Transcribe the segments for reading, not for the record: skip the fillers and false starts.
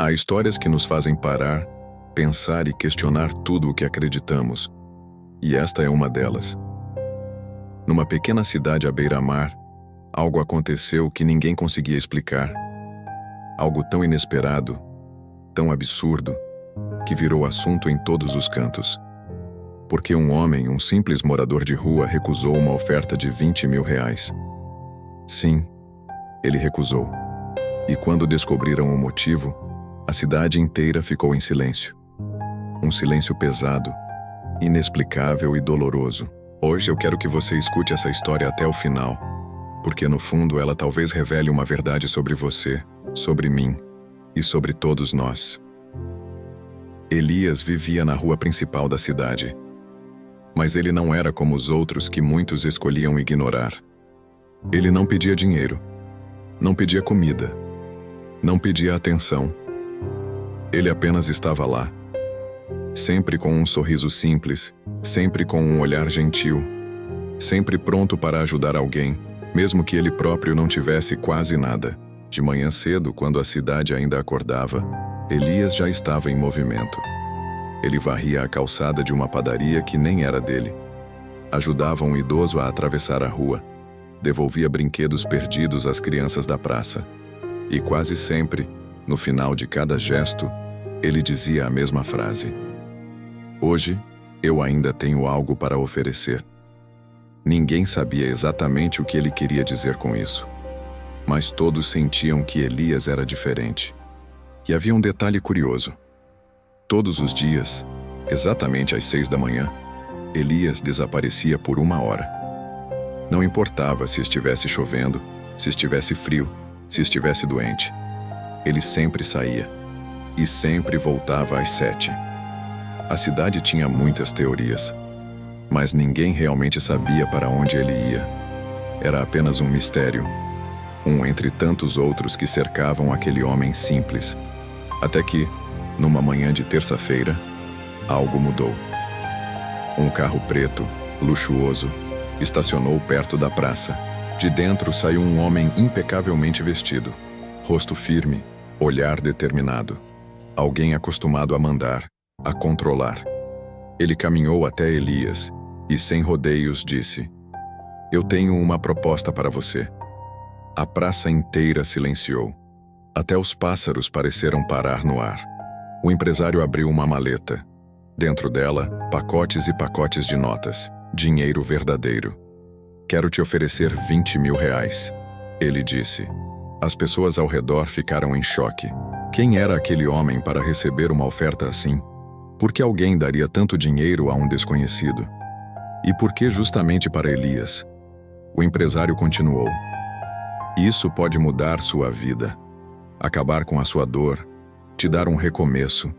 Há histórias que nos fazem parar, pensar e questionar tudo o que acreditamos, e esta é uma delas. Numa pequena cidade à beira-mar, algo aconteceu que ninguém conseguia explicar. Algo tão inesperado, tão absurdo, que virou assunto em todos os cantos. Porque um homem, um simples morador de rua, recusou uma oferta de 20 mil reais. Sim, ele recusou. E quando descobriram o motivo, a cidade inteira ficou em silêncio. Um silêncio pesado, inexplicável e doloroso. Hoje eu quero que você escute essa história até o final, porque no fundo ela talvez revele uma verdade sobre você, sobre mim e sobre todos nós. Elias vivia na rua principal da cidade. Mas ele não era como os outros que muitos escolhiam ignorar. Ele não pedia dinheiro, não pedia comida, não pedia atenção. Ele apenas estava lá, sempre com um sorriso simples, sempre com um olhar gentil, sempre pronto para ajudar alguém, mesmo que ele próprio não tivesse quase nada. De manhã cedo, quando a cidade ainda acordava, Elias já estava em movimento. Ele varria a calçada de uma padaria que nem era dele. Ajudava um idoso a atravessar a rua. Devolvia brinquedos perdidos às crianças da praça. E quase sempre, no final de cada gesto, ele dizia a mesma frase: "Hoje, eu ainda tenho algo para oferecer." Ninguém sabia exatamente o que ele queria dizer com isso. Mas todos sentiam que Elias era diferente. E havia um detalhe curioso. Todos os dias, exatamente às 6 da manhã, Elias desaparecia por 1 hora. Não importava se estivesse chovendo, se estivesse frio, se estivesse doente. Ele sempre saía. E sempre voltava às 7. A cidade tinha muitas teorias, mas ninguém realmente sabia para onde ele ia. Era apenas um mistério, um entre tantos outros que cercavam aquele homem simples. Até que, numa manhã de terça-feira, algo mudou. Um carro preto, luxuoso, estacionou perto da praça. De dentro saiu um homem impecavelmente vestido, rosto firme, olhar determinado. Alguém acostumado a mandar, a controlar. Ele caminhou até Elias e, sem rodeios, disse: "Eu tenho uma proposta para você." A praça inteira silenciou. Até os pássaros pareceram parar no ar. O empresário abriu uma maleta. Dentro dela, pacotes e pacotes de notas. Dinheiro verdadeiro. "Quero te oferecer 20 mil reais." Ele disse. As pessoas ao redor ficaram em choque. Quem era aquele homem para receber uma oferta assim? Por que alguém daria tanto dinheiro a um desconhecido? E por que justamente para Elias? O empresário continuou. "Isso pode mudar sua vida. Acabar com a sua dor, te dar um recomeço."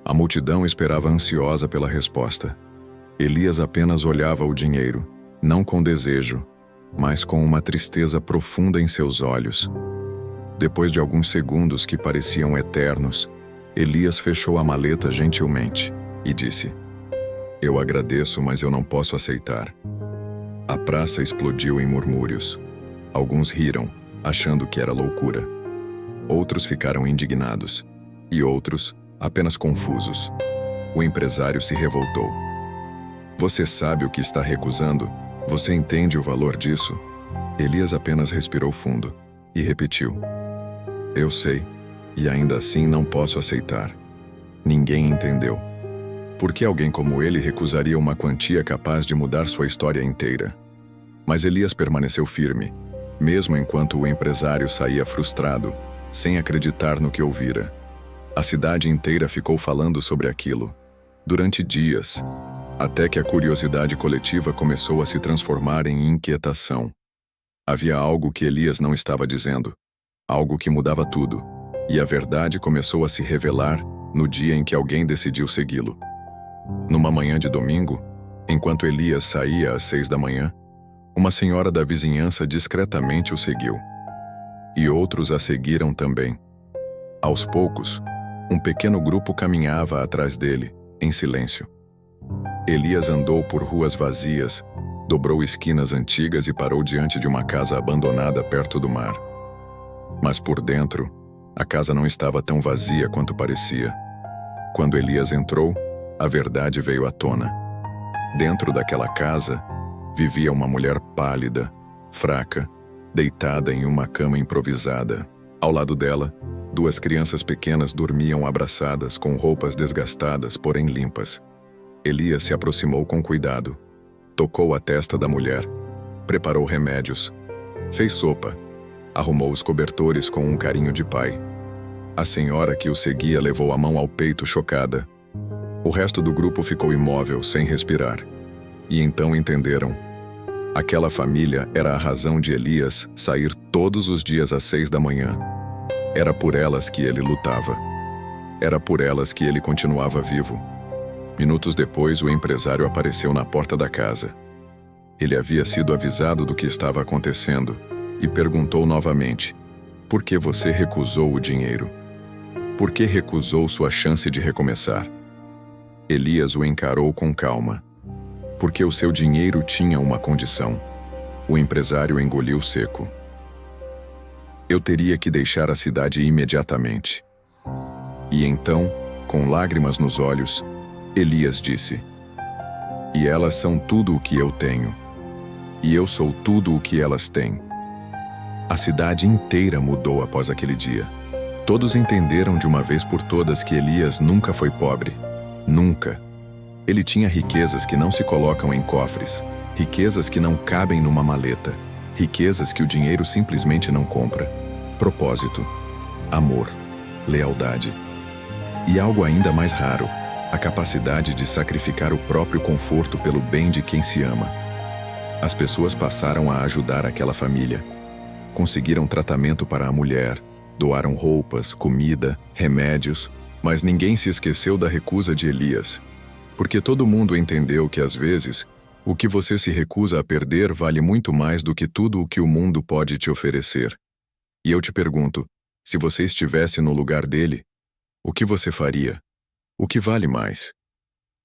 A multidão esperava ansiosa pela resposta. Elias apenas olhava o dinheiro, não com desejo, mas com uma tristeza profunda em seus olhos. Depois de alguns segundos que pareciam eternos, Elias fechou a maleta gentilmente e disse: "Eu agradeço, mas eu não posso aceitar." A praça explodiu em murmúrios. Alguns riram, achando que era loucura. Outros ficaram indignados, e outros apenas confusos. O empresário se revoltou. "Você sabe o que está recusando? Você entende o valor disso?" Elias apenas respirou fundo e repetiu: "Eu sei, e ainda assim não posso aceitar." Ninguém entendeu. Por que alguém como ele recusaria uma quantia capaz de mudar sua história inteira? Mas Elias permaneceu firme, mesmo enquanto o empresário saía frustrado, sem acreditar no que ouvira. A cidade inteira ficou falando sobre aquilo, durante dias, até que a curiosidade coletiva começou a se transformar em inquietação. Havia algo que Elias não estava dizendo, algo que mudava tudo, e a verdade começou a se revelar no dia em que alguém decidiu segui-lo. Numa manhã de domingo, enquanto Elias saía às 6 da manhã, uma senhora da vizinhança discretamente o seguiu. E outros a seguiram também. Aos poucos, um pequeno grupo caminhava atrás dele, em silêncio. Elias andou por ruas vazias, dobrou esquinas antigas e parou diante de uma casa abandonada perto do mar. Mas por dentro, A casa não estava tão vazia quanto parecia. Quando Elias entrou, a verdade veio à tona. Dentro daquela casa, vivia uma mulher pálida, fraca, deitada em uma cama improvisada. Ao lado dela, 2 crianças pequenas dormiam abraçadas com roupas desgastadas, porém limpas. Elias se aproximou com cuidado. Tocou a testa da mulher. Preparou remédios. Fez sopa. Arrumou os cobertores com um carinho de pai. A senhora que o seguia levou a mão ao peito chocada. O resto do grupo ficou imóvel, sem respirar. E então entenderam. Aquela família era a razão de Elias sair todos os dias às 6 da manhã. Era por elas que ele lutava. Era por elas que ele continuava vivo. Minutos depois, o empresário apareceu na porta da casa. Ele havia sido avisado do que estava acontecendo e perguntou novamente: por que você recusou o dinheiro? Por que recusou sua chance de recomeçar? Elias o encarou com calma. Porque o seu dinheiro tinha uma condição. O empresário engoliu seco. Eu teria que deixar a cidade imediatamente. E então, com lágrimas nos olhos, Elias disse: e elas são tudo o que eu tenho. E eu sou tudo o que elas têm. A cidade inteira mudou após aquele dia. Todos entenderam de uma vez por todas que Elias nunca foi pobre. Nunca. Ele tinha riquezas que não se colocam em cofres, riquezas que não cabem numa maleta, riquezas que o dinheiro simplesmente não compra. Propósito, amor, lealdade. E algo ainda mais raro, a capacidade de sacrificar o próprio conforto pelo bem de quem se ama. As pessoas passaram a ajudar aquela família. Conseguiram tratamento para a mulher, doaram roupas, comida, remédios, mas ninguém se esqueceu da recusa de Elias. Porque todo mundo entendeu que, às vezes, o que você se recusa a perder vale muito mais do que tudo o que o mundo pode te oferecer. E eu te pergunto, se você estivesse no lugar dele, o que você faria? O que vale mais?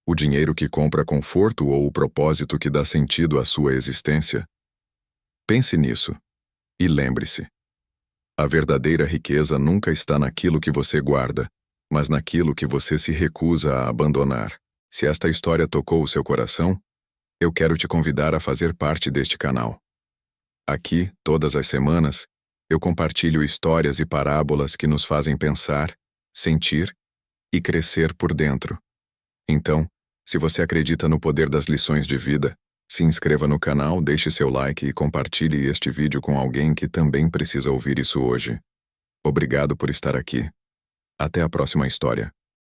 O dinheiro que compra conforto ou o propósito que dá sentido à sua existência? Pense nisso. E lembre-se. A verdadeira riqueza nunca está naquilo que você guarda, mas naquilo que você se recusa a abandonar. Se esta história tocou o seu coração, eu quero te convidar a fazer parte deste canal. Aqui, todas as semanas, eu compartilho histórias e parábolas que nos fazem pensar, sentir e crescer por dentro. Então, se você acredita no poder das lições de vida, se inscreva no canal, deixe seu like e compartilhe este vídeo com alguém que também precisa ouvir isso hoje. Obrigado por estar aqui. Até a próxima história.